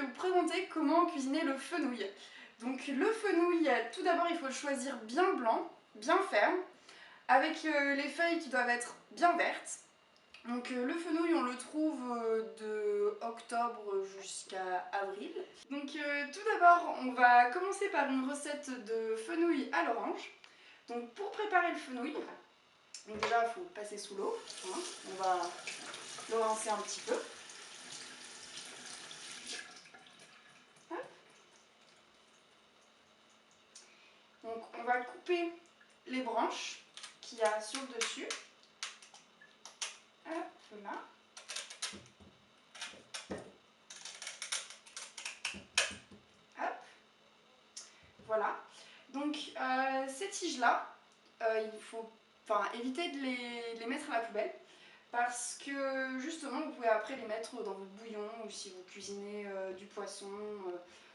vais vous présenter comment cuisiner le fenouil. Donc le fenouil, tout d'abord il faut le choisir bien blanc, bien ferme, avec les feuilles qui doivent être bien vertes. Donc le fenouil on le trouve de octobre jusqu'à avril. Donc tout d'abord on va commencer par une recette de fenouil à l'orange. Donc pour préparer le fenouil, donc déjà il faut passer sous l'eau, hein. On va le rincer un petit peu. Donc on va couper les branches qu'il y a sur le dessus. Hop là. Hop. Voilà. Donc ces tiges-là, il faut éviter de les mettre à la poubelle. Parce que justement, vous pouvez après les mettre dans votre bouillon ou si vous cuisinez du poisson,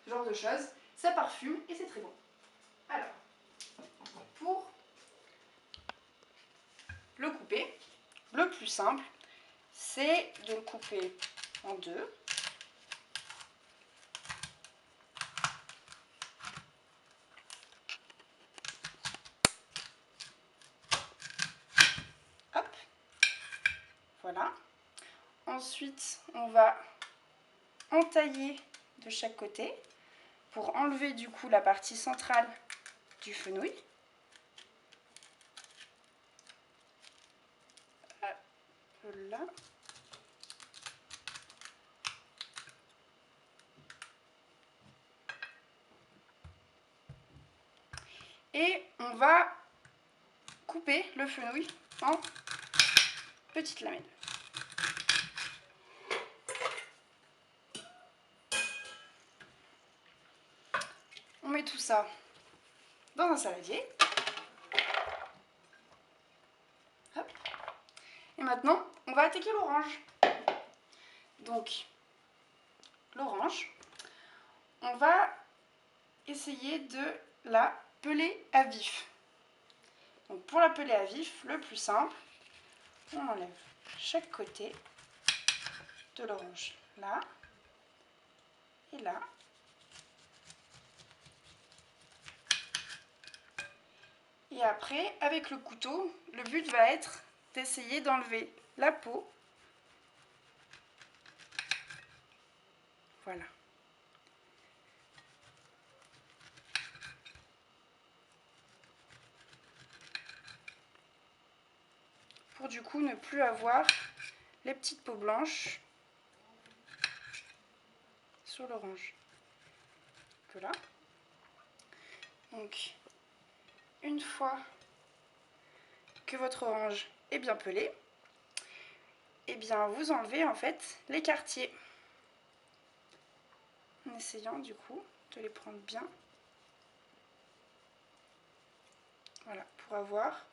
ce genre de choses. Ça parfume et c'est très bon. Alors, pour le couper, le plus simple, c'est de le couper en deux. Hop, voilà. Ensuite, on va entailler de chaque côté pour enlever du coup la partie centrale du fenouil. Hop là. Et on va couper le fenouil en petites lamelles. On met tout ça dans un saladier. Hop. Et maintenant, on va attaquer l'orange. Donc, l'orange, on va essayer de la peler à vif. Donc, pour la peler à vif, le plus simple, on enlève chaque côté de l'orange. Là et là. Et après, avec le couteau, le but va être d'essayer d'enlever la peau. Voilà. Pour du coup ne plus avoir les petites peaux blanches sur l'orange. Voilà. Donc, une fois que votre orange est bien pelée, et bien vous enlevez en fait les quartiers. En essayant du coup de les prendre bien. Voilà, pour avoir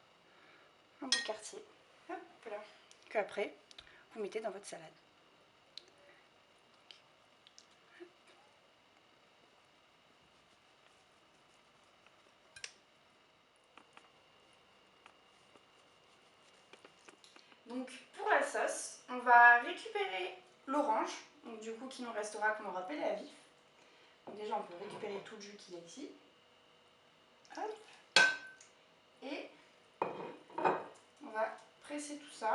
un beau quartier. Hop là. Que après, vous mettez dans votre salade. Donc pour la sauce, on va récupérer l'orange, donc du coup qui nous restera, qu'on aura pelé à vif. Donc déjà on peut récupérer tout le jus qu'il y a ici. Hop. Et on va presser tout ça.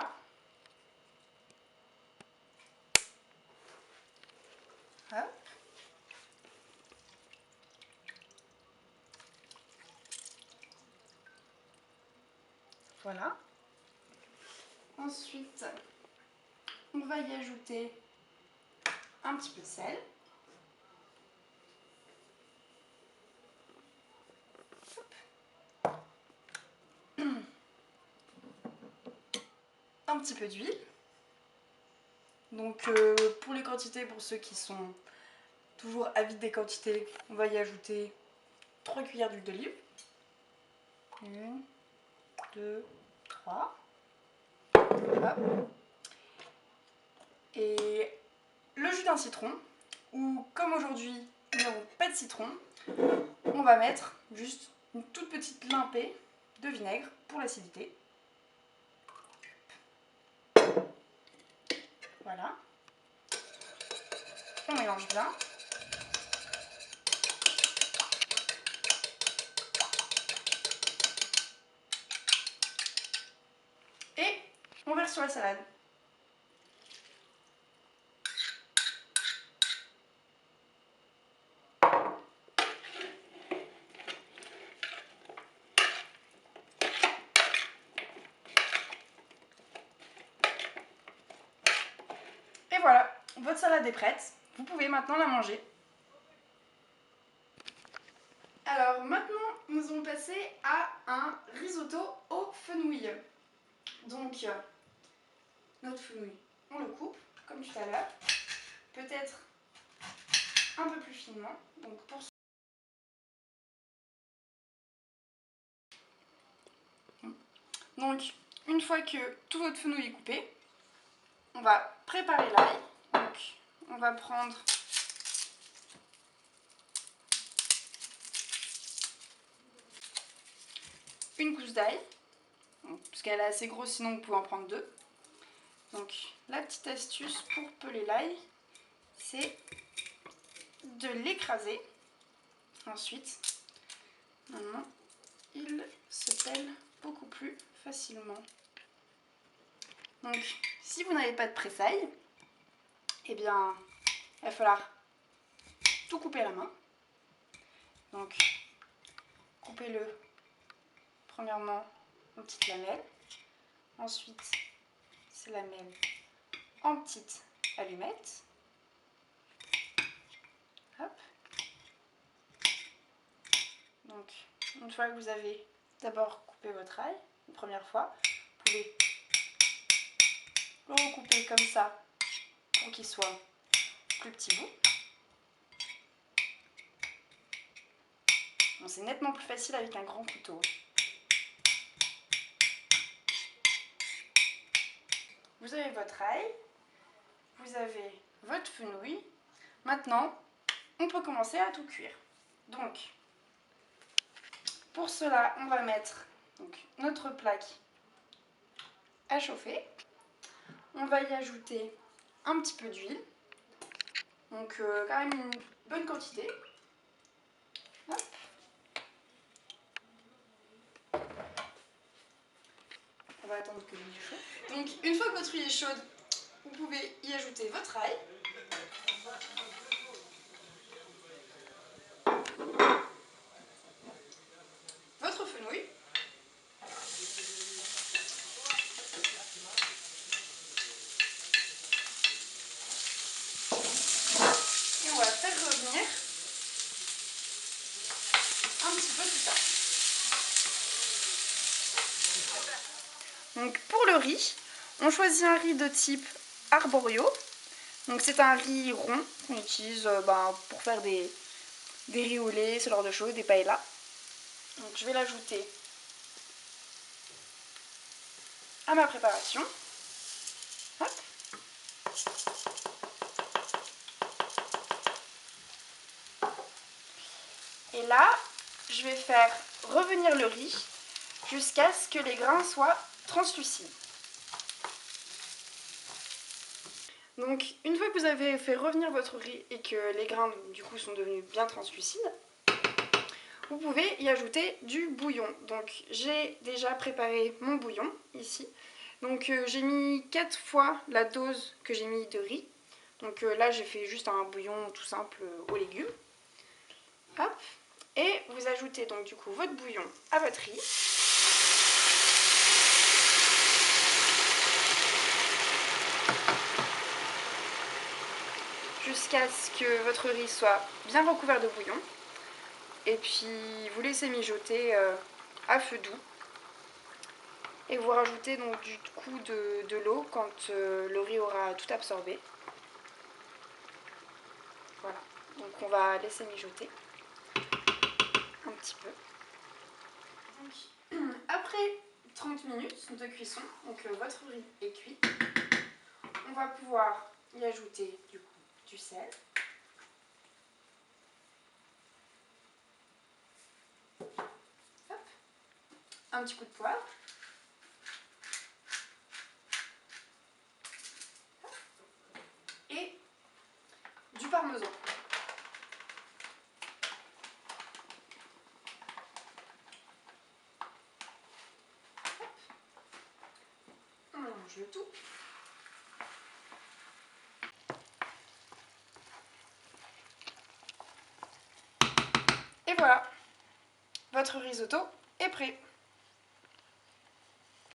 Hop. Voilà. Ensuite, on va y ajouter un petit peu de sel. Un petit peu d'huile. Donc pour les quantités, pour ceux qui sont toujours avides des quantités, on va y ajouter 3 cuillères d'huile d'olive. 1, 2, 3. Hop. Et le jus d'un citron, ou comme aujourd'hui nous n'avons pas de citron, on va mettre juste une toute petite limpée de vinaigre pour l'acidité. Voilà. On mélange bien. Et on verse sur la salade. Et voilà, votre salade est prête. Vous pouvez maintenant la manger. Alors maintenant, nous allons passer à un risotto aux fenouil. Donc, notre fenouil, on le coupe comme tout à l'heure. Peut-être un peu plus finement. Donc, une fois que tout votre fenouil est coupé, on va préparer l'ail. Donc, on va prendre une gousse d'ail, parce qu'elle est assez grosse, sinon vous pouvez en prendre deux. Donc, la petite astuce pour peler l'ail, c'est de l'écraser. Ensuite, maintenant, il se pèle beaucoup plus facilement. Donc, si vous n'avez pas de pressaille, eh bien, il va falloir tout couper à la main. Donc, coupez-le premièrement en petites lamelles. Ensuite, ces lamelles en petites allumettes. Hop. Donc, une fois que vous avez d'abord coupé votre ail, une première fois, vous pouvez le recouper comme ça pour qu'il soit plus petit bout. Bon, c'est nettement plus facile avec un grand couteau. Vous avez votre ail, vous avez votre fenouil. Maintenant, on peut commencer à tout cuire. Donc, pour cela, on va mettre notre plaque à chauffer. On va y ajouter un petit peu d'huile. Donc, quand même une bonne quantité. Hop. On va attendre que l'huile est chaude. Donc, une fois que votre huile est chaude, vous pouvez y ajouter votre ail. Votre fenouil. Et on va faire revenir un petit peu tout ça. Donc, pour le riz, on choisit un riz de type arborio. Donc, c'est un riz rond qu'on utilise pour faire des riz au lait, ce genre de choses, des paellas. Donc, je vais l'ajouter à ma préparation. Hop. Et là, je vais faire revenir le riz jusqu'à ce que les grains soient translucides. Donc, une fois que vous avez fait revenir votre riz et que les grains du coup sont devenus bien translucides, vous pouvez y ajouter du bouillon. Donc, j'ai déjà préparé mon bouillon ici. Donc, j'ai mis 4 fois la dose que j'ai mis de riz. Donc là, j'ai fait juste un bouillon tout simple aux légumes. Hop. Et vous ajoutez donc du coup votre bouillon à votre riz. Jusqu'à ce que votre riz soit bien recouvert de bouillon. Et puis vous laissez mijoter à feu doux. Et vous rajoutez donc du coup de l'eau quand le riz aura tout absorbé. Voilà. Donc on va laisser mijoter un petit peu. Donc, après 30 minutes de cuisson, donc votre riz est cuit, on va pouvoir y ajouter du coup du sel. Hop. Un petit coup de poivre. Et du parmesan. mélange le tout. Et voilà, votre risotto est prêt.